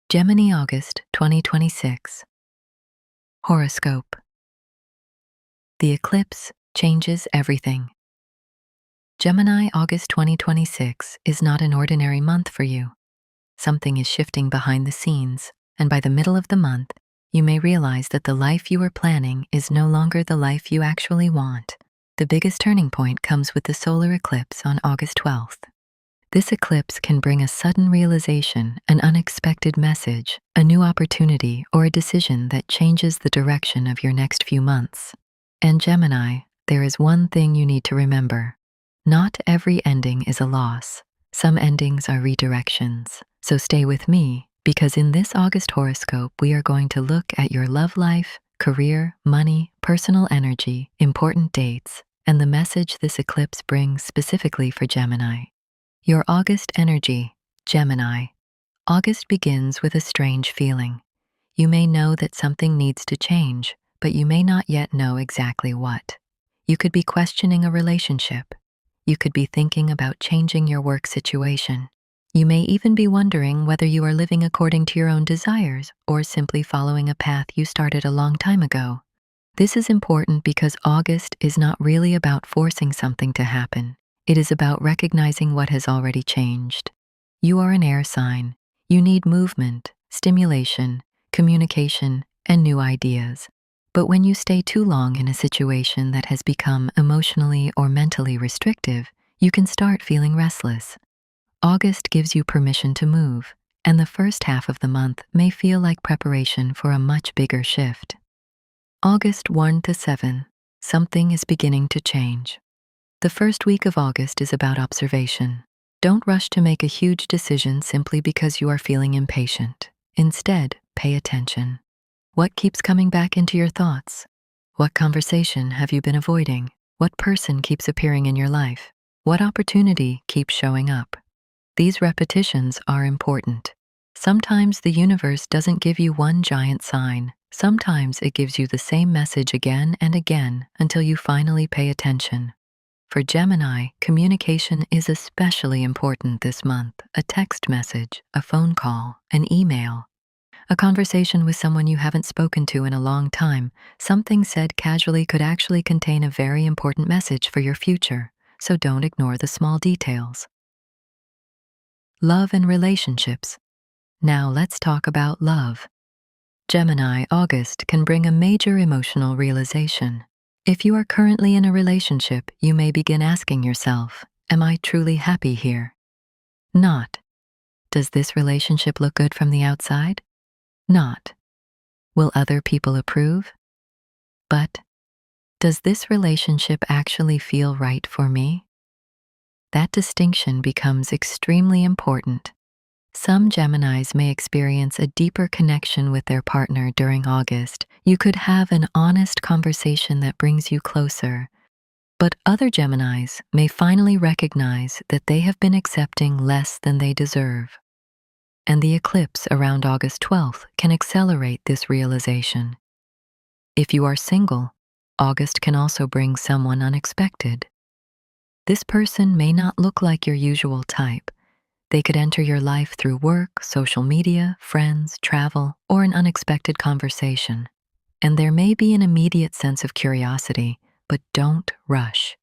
Gemini August 2026. Horoscope. The eclipse changes everything. Gemini August 2026 is not an ordinary month for you. Something is shifting behind the scenes, and by the middle of the month, you may realize that the life you were planning is no longer the life you actually want. The biggest turning point comes with the solar eclipse on August 12th. This eclipse can bring a sudden realization, an unexpected message, a new opportunity, or a decision that changes the direction of your next few months. And Gemini, there is one thing you need to remember. Not every ending is a loss. Some endings are redirections. So stay with me, because in this August horoscope, we are going to look at your love life, career, money, personal energy, important dates, and the message this eclipse brings specifically for Gemini. Your August energy, Gemini. August begins with a strange feeling. You may know that something needs to change, but you may not yet know exactly what. You could be questioning a relationship. You could be thinking about changing your work situation. You may even be wondering whether you are living according to your own desires or simply following a path you started a long time ago. This is important because August is not really about forcing something to happen. It is about recognizing what has already changed. You are an air sign. You need movement, stimulation, communication, and new ideas. But when you stay too long in a situation that has become emotionally or mentally restrictive, you can start feeling restless. August gives you permission to move, and the first half of the month may feel like preparation for a much bigger shift. August 1 to 7. Something is beginning to change. The first week of August is about observation. Don't rush to make a huge decision simply because you are feeling impatient. Instead, pay attention. What keeps coming back into your thoughts? What conversation have you been avoiding? What person keeps appearing in your life? What opportunity keeps showing up? These repetitions are important. Sometimes the universe doesn't give you one giant sign. Sometimes it gives you the same message again and again until you finally pay attention. For Gemini, communication is especially important this month. A text message, a phone call, an email, a conversation with someone you haven't spoken to in a long time, something said casually could actually contain a very important message for your future, so don't ignore the small details. Love and relationships. Now let's talk about love. Gemini August can bring a major emotional realization. If you are currently in a relationship, you may begin asking yourself, am I truly happy here? Not. Does this relationship look good from the outside? Not. Will other people approve? But, does this relationship actually feel right for me? That distinction becomes extremely important. Some Geminis may experience a deeper connection with their partner during August. You could have an honest conversation that brings you closer. But other Geminis may finally recognize that they have been accepting less than they deserve. And the eclipse around August 12th can accelerate this realization. If you are single, August can also bring someone unexpected. This person may not look like your usual type. They could enter your life through work, social media, friends, travel, or an unexpected conversation. And there may be an immediate sense of curiosity, but don't rush.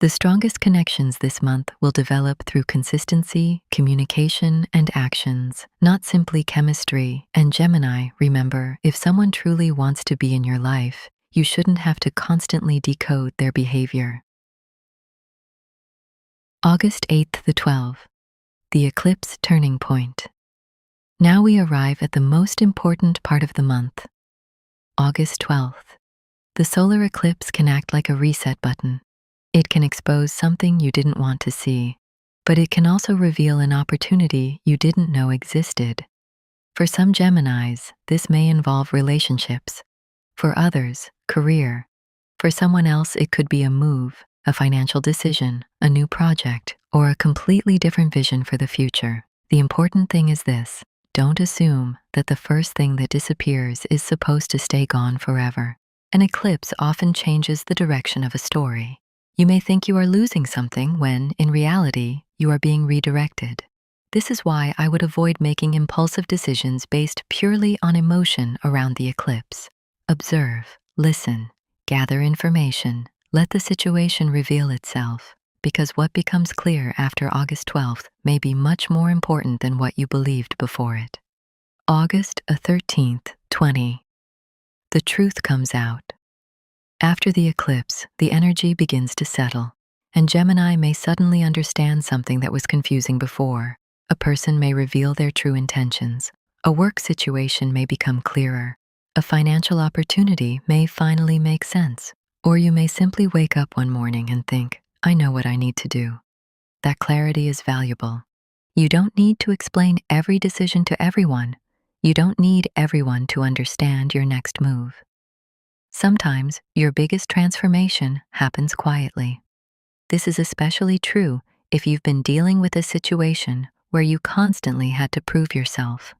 The strongest connections this month will develop through consistency, communication, and actions, not simply chemistry. And Gemini, remember, if someone truly wants to be in your life, you shouldn't have to constantly decode their behavior. August 8th to 12th. The eclipse turning point. Now we arrive at the most important part of the month. August 12th. The solar eclipse can act like a reset button. It can expose something you didn't want to see, but it can also reveal an opportunity you didn't know existed. For some Geminis, this may involve relationships. For others, career. For someone else, it could be a move, a financial decision, a new project, or a completely different vision for the future. The important thing is this: don't assume that the first thing that disappears is supposed to stay gone forever. An eclipse often changes the direction of a story. You may think you are losing something when, in reality, you are being redirected. This is why I would avoid making impulsive decisions based purely on emotion around the eclipse. Observe, listen, gather information, let the situation reveal itself, because what becomes clear after August 12th may be much more important than what you believed before it. August 13th, 20. The truth comes out. After the eclipse, the energy begins to settle, and Gemini may suddenly understand something that was confusing before. A person may reveal their true intentions. A work situation may become clearer. A financial opportunity may finally make sense. Or you may simply wake up one morning and think, I know what I need to do. That clarity is valuable. You don't need to explain every decision to everyone. You don't need everyone to understand your next move. Sometimes your biggest transformation happens quietly. This is especially true if you've been dealing with a situation where you constantly had to prove yourself.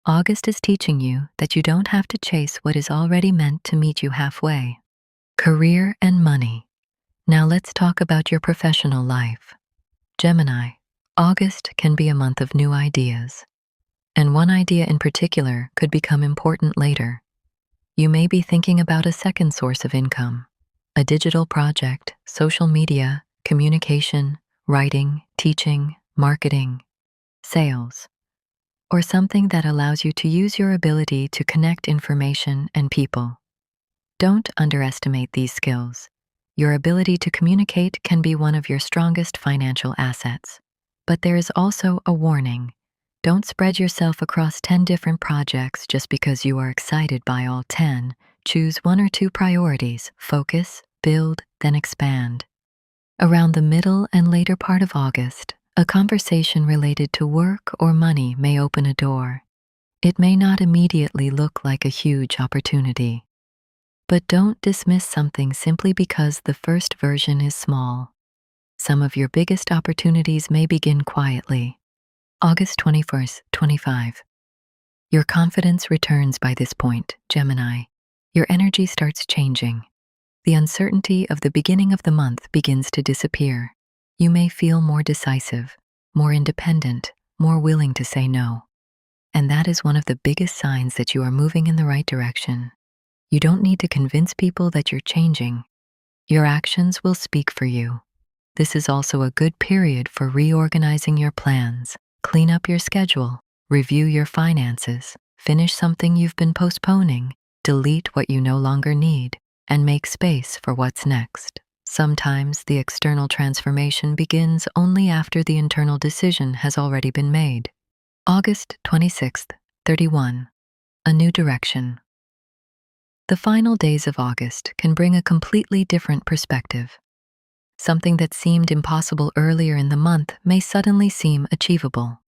August is teaching you that you don't have to chase what is already meant to meet you halfway. Career and money. Now let's talk about your professional life. Gemini, August can be a month of new ideas. And one idea in particular could become important later. You may be thinking about a second source of income, a digital project, social media, communication, writing, teaching, marketing, sales, or something that allows you to use your ability to connect information and people. Don't underestimate these skills. Your ability to communicate can be one of your strongest financial assets. But there is also a warning. Don't spread yourself across 10 different projects just because you are excited by all 10. Choose 1 or 2 priorities, focus, build, then expand. Around the middle and later part of August, a conversation related to work or money may open a door. It may not immediately look like a huge opportunity. But don't dismiss something simply because the first version is small. Some of your biggest opportunities may begin quietly. August 21st, 25. Your confidence returns by this point, Gemini. Your energy starts changing. The uncertainty of the beginning of the month begins to disappear. You may feel more decisive, more independent, more willing to say no. And that is one of the biggest signs that you are moving in the right direction. You don't need to convince people that you're changing. Your actions will speak for you. This is also a good period for reorganizing your plans. Clean up your schedule, review your finances, finish something you've been postponing, delete what you no longer need, and make space for what's next. Sometimes the external transformation begins only after the internal decision has already been made. August 26th, 31. A new direction. The final days of August can bring a completely different perspective. Something that seemed impossible earlier in the month may suddenly seem achievable.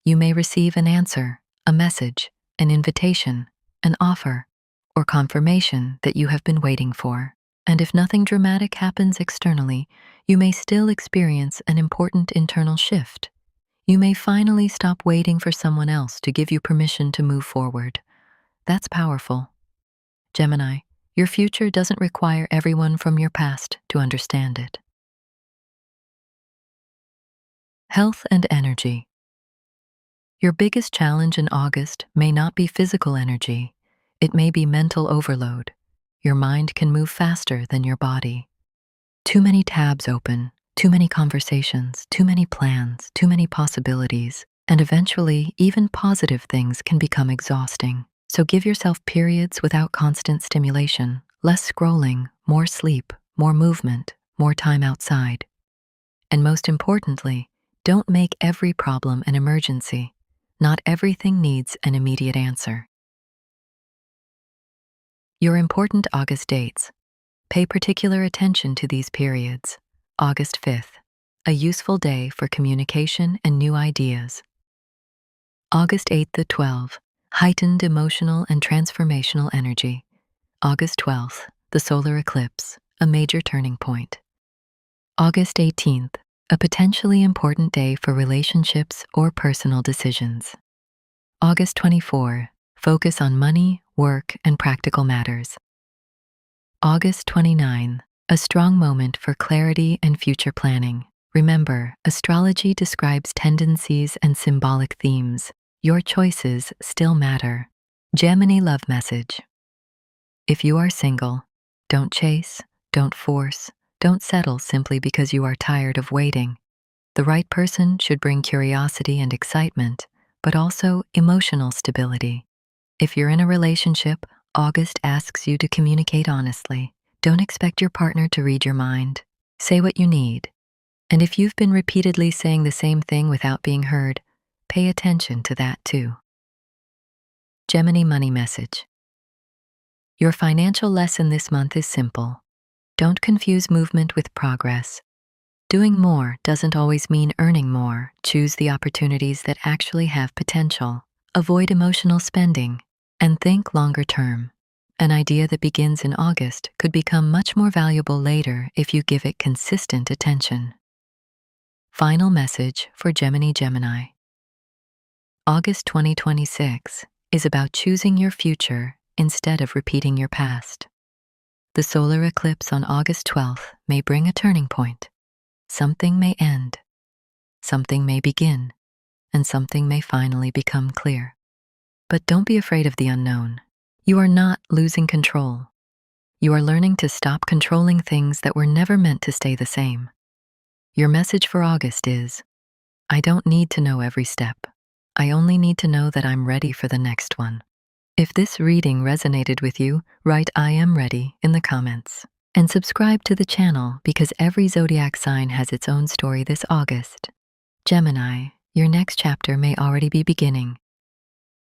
You may receive an answer, a message, an invitation, an offer, or confirmation that you have been waiting for. And if nothing dramatic happens externally, you may still experience an important internal shift. You may finally stop waiting for someone else to give you permission to move forward. That's powerful. Gemini, your future doesn't require everyone from your past to understand it. Health and energy. Your biggest challenge in August may not be physical energy. It may be mental overload. Your mind can move faster than your body. Too many tabs open, too many conversations, too many plans, too many possibilities, and eventually even positive things can become exhausting. So give yourself periods without constant stimulation, less scrolling, more sleep, more movement, more time outside. And most importantly, don't make every problem an emergency. Not everything needs an immediate answer. Your important August dates. Pay particular attention to these periods. August 5th, a useful day for communication and new ideas. August 8th to 12th, heightened emotional and transformational energy. August 12th, the solar eclipse, a major turning point. August 18th, a potentially important day for relationships or personal decisions. August 24th, focus on money, work, and practical matters. August 29th, a strong moment for clarity and future planning. Remember, astrology describes tendencies and symbolic themes. Your choices still matter. Gemini love message. If you are single, don't chase, don't force, don't settle simply because you are tired of waiting. The right person should bring curiosity and excitement, but also emotional stability. If you're in a relationship, August asks you to communicate honestly. Don't expect your partner to read your mind. Say what you need. And if you've been repeatedly saying the same thing without being heard, pay attention to that too. Gemini money message. Your financial lesson this month is simple. Don't confuse movement with progress. Doing more doesn't always mean earning more. Choose the opportunities that actually have potential. Avoid emotional spending, and think longer term. An idea that begins in August could become much more valuable later if you give it consistent attention. Final message for Gemini. August 2026 is about choosing your future instead of repeating your past. The solar eclipse on August 12th may bring a turning point. Something may end, something may begin, and something may finally become clear. But don't be afraid of the unknown. You are not losing control. You are learning to stop controlling things that were never meant to stay the same. Your message for August is, I don't need to know every step. I only need to know that I'm ready for the next one. If this reading resonated with you, write I am ready in the comments. And subscribe to the channel because every zodiac sign has its own story this August. Gemini, your next chapter may already be beginning.